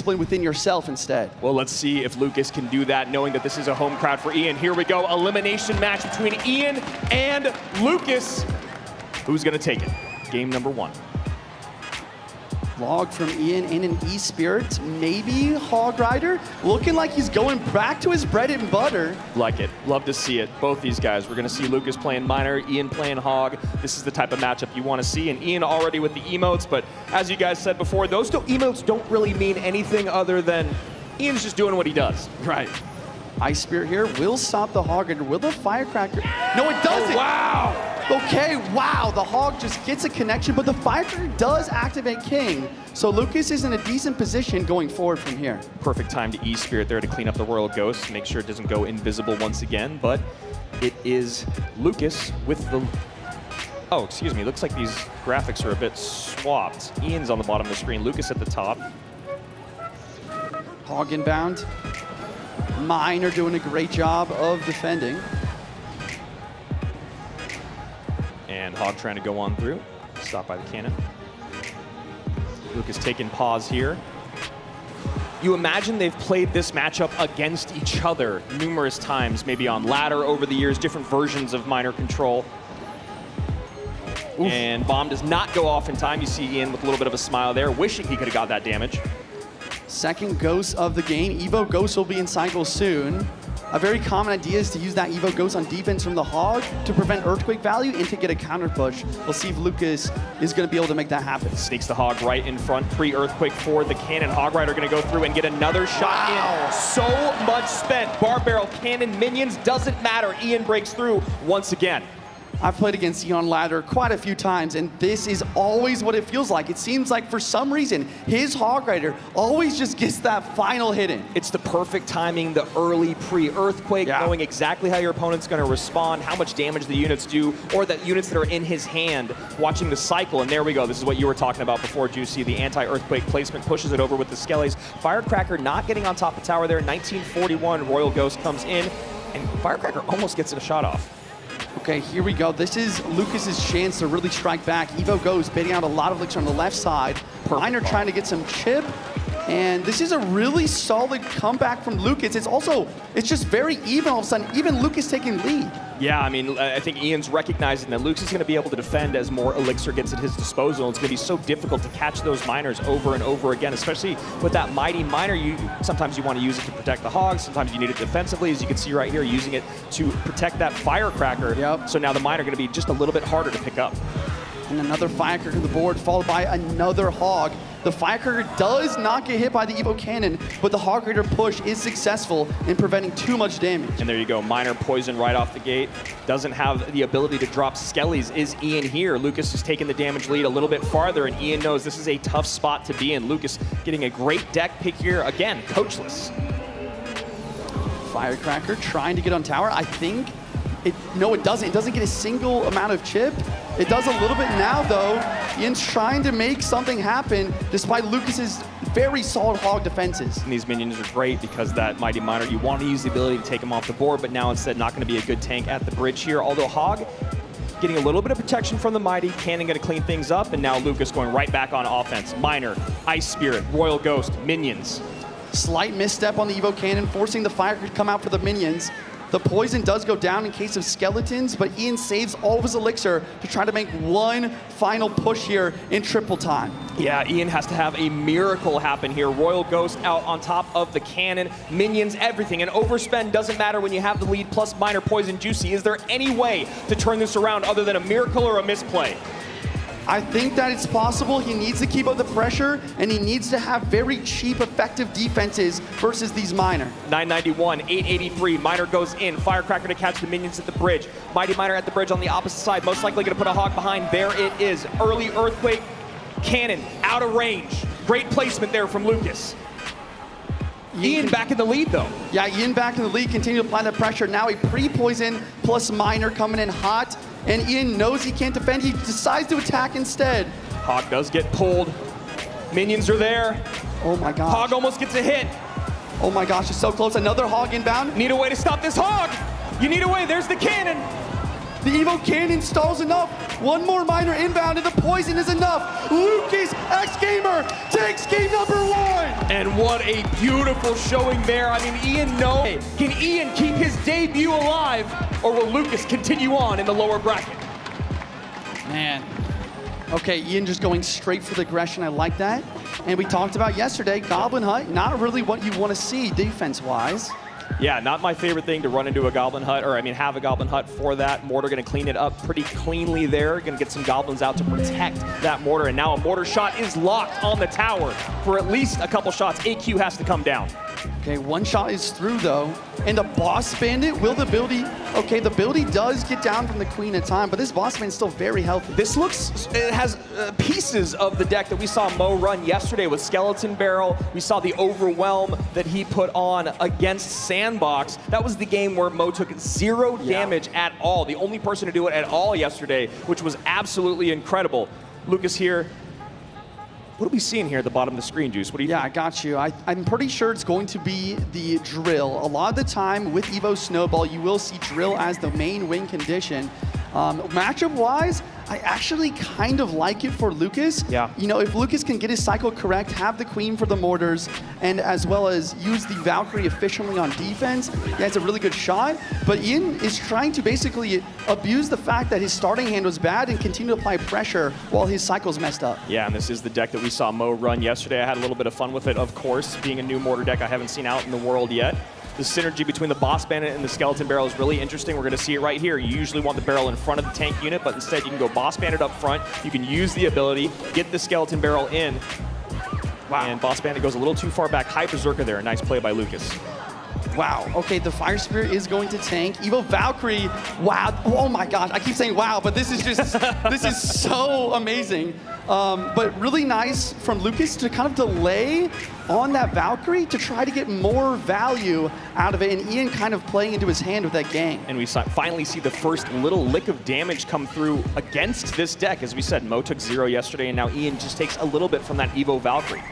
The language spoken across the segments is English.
discipline within yourself instead. Well, let's see if Lucas can do that, knowing that this is a home crowd for Ian. Here we go, elimination match between Ian and Lucas. Who's gonna take it? Game number 1. Log from Ian in an E-Spirit, maybe Hog Rider. Looking like he's going back to his bread and butter. Like it, love to see it. Both these guys. We're gonna see Lucas playing Miner, Ian playing Hog. This is the type of matchup you wanna see, and Ian already with the emotes, but as you guys said before, those emotes don't really mean anything other than Ian's just doing what he does. Right. Ice Spirit here will stop the Hog Rider. Will the Firecracker? No, it doesn't. Oh, wow. Okay, wow, the Hog just gets a connection, but the Firecracker does activate King. So Lucas is in a decent position going forward from here. Perfect time to E-Spirit there to clean up the Royal Ghost, make sure it doesn't go invisible once again, but it is Lucas with the... Oh, excuse me, looks like these graphics are a bit swapped. Ian's on the bottom of the screen, Lucas at the top. Hog inbound. Mine are doing a great job of defending. And Hog trying to go on through, stopped by the cannon. Lucas taking pause here. You imagine they've played this matchup against each other numerous times, maybe on ladder over the years, different versions of Miner control. Oof. And bomb does not go off in time. You see Ian with a little bit of a smile there, wishing he could have got that damage. Second Ghost of the game. Evo Ghost will be in cycle soon. A very common idea is to use that Evo Ghost on defense from the Hog to prevent Earthquake value and to get a counter push. We'll see if Lucas is going to be able to make that happen. Sneaks the Hog right in front, pre-Earthquake for the cannon. Hog Rider going to go through and get another shot in. So much spent. Bar Barrel, cannon, minions, doesn't matter. Ian breaks through once again. I've played against Ian on ladder quite a few times, and this is always what it feels like. It seems like for some reason, his Hog Rider always just gets that final hit in. It's the perfect timing, the early pre-Earthquake, knowing exactly how your opponent's going to respond, how much damage the units do, or the units that are in his hand, watching the cycle. And there we go. This is what you were talking about before, Juicy. The anti-Earthquake placement pushes it over with the Skellies. Firecracker not getting on top of the tower there. 1941, Royal Ghost comes in, and Firecracker almost gets a shot off. Okay, here we go. This is Lucas's chance to really strike back. Evo goes, baiting out a lot of elixir on the left side. Miner trying to get some chip. And this is a really solid comeback from Lucas. It's just very even all of a sudden. Even Lucas taking lead. Yeah, I mean, I think Ian's recognizing that Lucas is going to be able to defend as more elixir gets at his disposal. It's going to be so difficult to catch those miners over and over again, especially with that mighty miner. Sometimes you want to use it to protect the Hogs. Sometimes you need it defensively, as you can see right here, using it to protect that Firecracker. Yep. So now the miner going to be just a little bit harder to pick up. And another Firecracker on the board, followed by another Hog. The Firecracker does not get hit by the Evo Cannon, but the Hog Rider push is successful in preventing too much damage. And there you go, Miner poison right off the gate. Doesn't have the ability to drop Skellies. Is Ian here? Lucas is taking the damage lead a little bit farther, and Ian knows this is a tough spot to be in. Lucas getting a great deck pick here. Again, coachless. Firecracker trying to get on tower. I think no, it doesn't. It doesn't get a single amount of chip. It does a little bit now, though. Ian's trying to make something happen, despite Lucas's very solid Hog defenses. And these minions are great because that Mighty Miner, you want to use the ability to take him off the board, but now instead not going to be a good tank at the bridge here. Although Hog getting a little bit of protection from the Mighty, Cannon going to clean things up, and now Lucas going right back on offense. Miner, Ice Spirit, Royal Ghost, minions. Slight misstep on the Evo Cannon, forcing the Firecracker to come out for the minions. The poison does go down in case of skeletons, but Ian saves all of his elixir to try to make one final push here in triple time. Yeah, Ian has to have a miracle happen here. Royal Ghost out on top of the cannon, minions, everything. And overspend doesn't matter when you have the lead, plus Miner poison Juicy. Is there any way to turn this around other than a miracle or a misplay? I think that it's possible. He needs to keep up the pressure, and he needs to have very cheap, effective defenses versus these Miner. 991, 883, Miner goes in. Firecracker to catch the minions at the bridge. Mighty Miner at the bridge on the opposite side, most likely going to put a Hog behind. There it is. Early Earthquake, Cannon out of range. Great placement there from Lucas. Ian back in the lead, though. Yeah, Ian back in the lead, continue to apply that pressure. Now a pre-poison plus Miner coming in hot. And Ian knows he can't defend. He decides to attack instead. Hog does get pulled. Minions are there. Oh my gosh. Hog almost gets a hit. Oh my gosh, it's so close. Another Hog inbound. Need a way to stop this Hog. You need a way. There's the cannon. The Evo Cannon stalls enough. One more minor inbound and the poison is enough. Lucas X Gamer takes game number 1. And what a beautiful showing there. I mean, Ian knows. Can Ian keep his debut alive, or will Lucas continue on in the lower bracket? Man. Okay, Ian just going straight for the aggression. I like that. And we talked about yesterday, Goblin Hut, not really what you want to see defense-wise. Yeah, not my favorite thing to run into a Goblin Hut, or I mean have a Goblin Hut for that. Mortar gonna clean it up pretty cleanly there. Gonna get some Goblins out to protect that Mortar, and now a Mortar shot is locked on the tower for at least a couple shots. AQ has to come down. Okay, one shot is through though. And the Boss Bandit, will the ability, okay, the ability does get down from the Queen of Time, but this Boss Bandit is still very healthy. This looks, it has pieces of the deck that we saw Mo run yesterday with Skeleton Barrel. We saw the Overwhelm that he put on against Sandbox. That was the game where Mo took 0 damage at all. The only person to do it at all yesterday, which was absolutely incredible. Lucas here. What are we seeing here at the bottom of the screen, Juice? What do you think? I got you. I'm pretty sure it's going to be the drill. A lot of the time with Evo Snowball, you will see drill as the main win condition. Matchup-wise, I actually kind of like it for Lucas. Yeah. You know, if Lucas can get his cycle correct, have the Queen for the Mortars, and as well as use the Valkyrie efficiently on defense, yeah, it's a really good shot. But Ian is trying to basically abuse the fact that his starting hand was bad and continue to apply pressure while his cycle's messed up. Yeah, and this is the deck that we saw Mo run yesterday. I had a little bit of fun with it, of course, being a new Mortar deck I haven't seen out in the world yet. The synergy between the Boss Bandit and the Skeleton Barrel is really interesting. We're going to see it right here. You usually want the barrel in front of the tank unit, but instead you can go Boss Bandit up front. You can use the ability, get the Skeleton Barrel in. Wow. And Boss Bandit goes a little too far back. High Berserker there. A nice play by Lucas. Wow. Okay, the Fire Spirit is going to tank. Evo Valkyrie, wow. Oh my gosh, I keep saying wow, but this is just, this is so amazing. But really nice from Lucas to kind of delay on that Valkyrie to try to get more value out of it, and Ian kind of playing into his hand with that gang. And we finally see the first little lick of damage come through against this deck. As we said, Mo took 0 yesterday, and now Ian just takes a little bit from that Evo Valkyrie.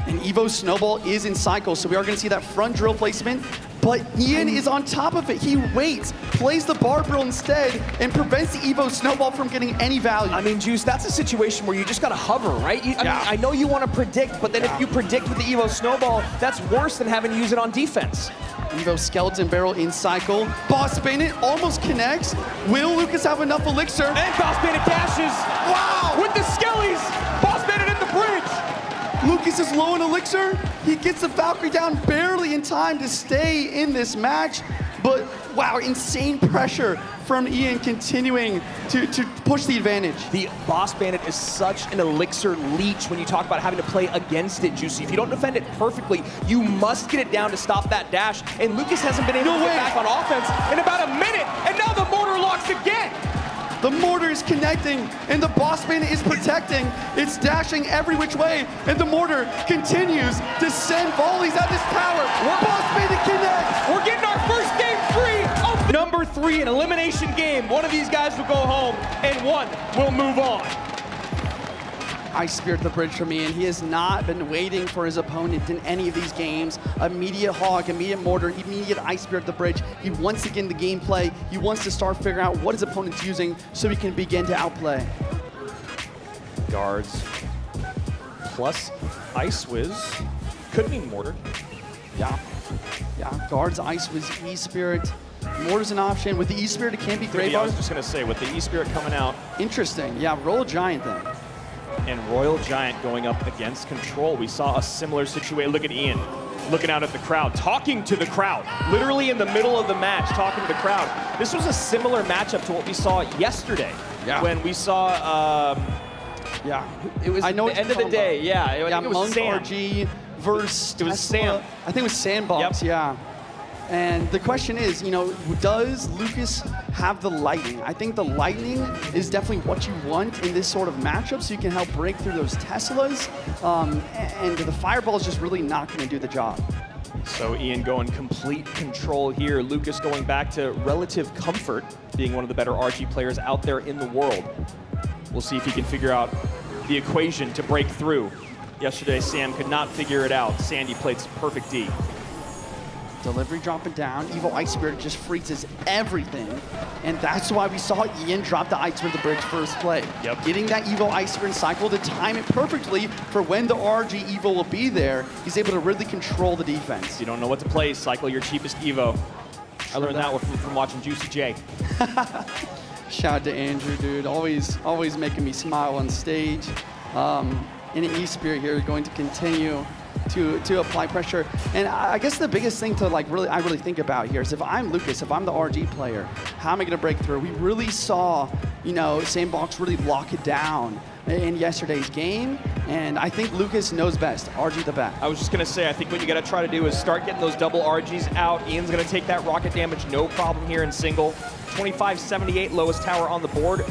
And Evo Snowball is in cycle, so we are going to see that front drill placement, but Ian is on top of it. He waits, plays the bar drill instead, and prevents the Evo Snowball from getting any value. I mean, Juice, that's a situation where you just got to hover, right? I mean, I know you want to predict, but then if you predict with the Evo Snowball, that's worse than having to use it on defense. Evo Skeleton Barrel in cycle. Boss Bandit almost connects. Will Lucas have enough elixir? And Boss Bandit dashes. Wow! With the Skellies. Boss Bandit at the bridge. Lucas is low in elixir. He gets the Valkyrie down barely in time to stay in this match. But wow, insane pressure from Ian continuing to push the advantage. The Boss Bandit is such an elixir leech when you talk about having to play against it, Juicy. If you don't defend it perfectly, you must get it down to stop that dash. And Lucas hasn't been able to get back on offense in about a minute. And now the Mortar locks again. The Mortar is connecting, and the Boss Bandit is protecting. It's dashing every which way, and the Mortar continues to send volleys at this tower. Boss Bandit connects. We're getting our first game 3 of number 3, an elimination game. One of these guys will go home, and one will move on. Ice Spirit the bridge from Ian. He has not been waiting for his opponent in any of these games. Immediate Hog, immediate Mortar, immediate Ice Spirit the bridge. He wants to get in the gameplay. He wants to start figuring out what his opponent's using so he can begin to outplay. Guards plus Ice Wiz. Could mean Mortar. Yeah. Guards, Ice Wiz, E-Spirit. Mortar's an option. With the E-Spirit, it can be Grave. I was just going to say, with the E-Spirit coming out. Interesting. Yeah, roll a Giant then. And Royal Giant going up against Control. We saw a similar situation. Look at Ian looking out at the crowd, talking to the crowd, literally in the middle of the match, talking to the crowd. This was a similar matchup to what we saw yesterday when we saw, it was I know the end of the day. Yeah, it was Monk Sam. RG versus It was Sam. I think it was Sandbox, yeah. And the question is, you know, does Lucas have the lightning? I think the lightning is definitely what you want in this sort of matchup so you can help break through those Teslas. And the fireball is just really not going to do the job. So Ian going complete control here. Lucas going back to relative comfort, being one of the better RG players out there in the world. We'll see if he can figure out the equation to break through. Yesterday, Sam could not figure it out. Sandy played perfect D. delivery dropping down. Evo Ice Spirit just freezes everything. And that's why we saw Ian drop the Ice Spirit the bridge first play. Yep. Getting that Evo Ice Spirit cycle to time it perfectly for when the RG Evo will be there. He's able to really control the defense. You don't know what to play, cycle your cheapest Evo. I learned that from watching Juicy J. Shout out to Andrew, dude. Always making me smile on stage. And E-Spirit here going to continue to apply pressure. And I guess the biggest thing to I really think about here is if I'm Lucas, if I'm the RG player, how am I gonna break through? We really saw, Sandbox really lock it down in yesterday's game. And I think Lucas knows best, RG the bat. I was just gonna say, I think what you gotta try to do is start getting those double RGs out. Ian's gonna take that rocket damage, no problem here in single. 25-78, lowest tower on the board.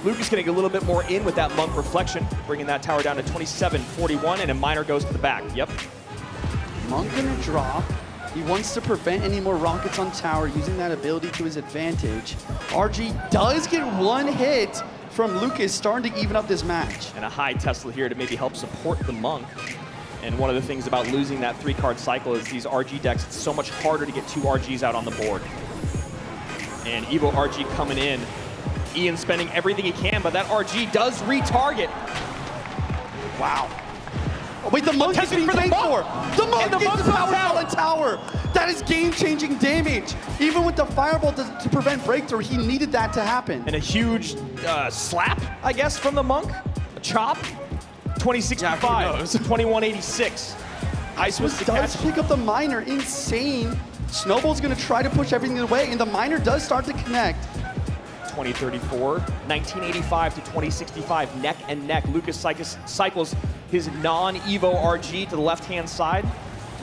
Lucas getting a little bit more in with that Monk reflection, bringing that tower down to 27-41, and a miner goes to the back. Yep. Monk gonna drop. He wants to prevent any more rockets on tower, using that ability to his advantage. RG does get one hit from Lucas, starting to even up this match. And a high Tesla here to maybe help support the Monk. And one of the things about losing that 3-card cycle is these RG decks, it's so much harder to get 2 RGs out on the board. And Evo RG coming in. Ian spending everything he can, but that RG does retarget. Wow. Oh, wait, the Monk is being paid for. The Monk gets the power on tower. That is game-changing damage. Even with the fireball to prevent breakthrough, he needed that to happen. And a huge slap, I guess, from the Monk. A chop. 2065 to 2186. Ice was the does catch. pick up the miner. Insane. Snowball's going to try to push everything away, and the miner does start to connect. 2034, 1985 to 2065, neck and neck. Lucas cycles his non-Evo RG to the left-hand side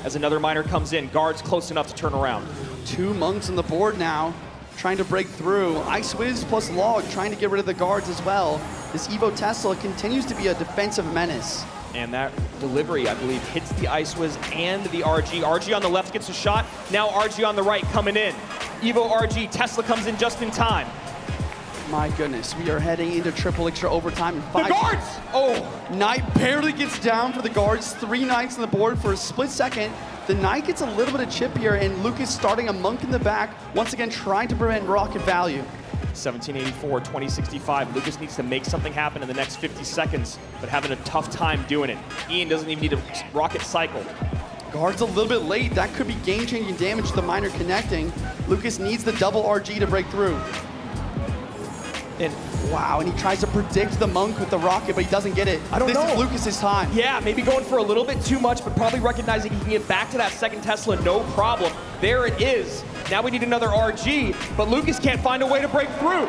as another miner comes in. Guards close enough to turn around. 2 Monks on the board now, trying to break through. Ice Wiz plus Log trying to get rid of the guards as well. This Evo Tesla continues to be a defensive menace. And that delivery, I believe, hits the Ice Wiz and the RG. RG on the left gets a shot. Now RG on the right coming in. Evo RG, Tesla comes in just in time. My goodness, we are heading into triple extra overtime in 5. The guards! Oh, Knight barely gets down for the guards. 3 Knights on the board for a split second. The Knight gets a little bit of chip here, and Lucas starting a Monk in the back, once again trying to prevent rocket value. 1784, 2065. Lucas needs to make something happen in the next 50 seconds, but having a tough time doing it. Ian doesn't even need a rocket cycle. Guard's a little bit late. That could be game-changing damage to the miner connecting. Lucas needs the double RG to break through. And wow, and he tries to predict the Monk with the rocket, but he doesn't get it. This is Lucas's time. Yeah, maybe going for a little bit too much, but probably recognizing he can get back to that second Tesla, no problem. There it is. Now we need another RG, but Lucas can't find a way to break through.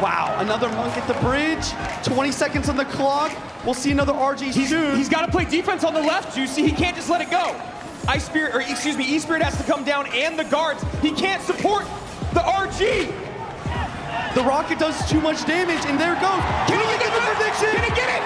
Wow, another Monk at the bridge. 20 seconds on the clock. We'll see another RG soon. He's got to play defense on the left, Juicy. He can't just let it go. E-Spirit has to come down and the guards. He can't support the RG. The rocket does too much damage, and there it goes. Can he get the prediction? Can he get it?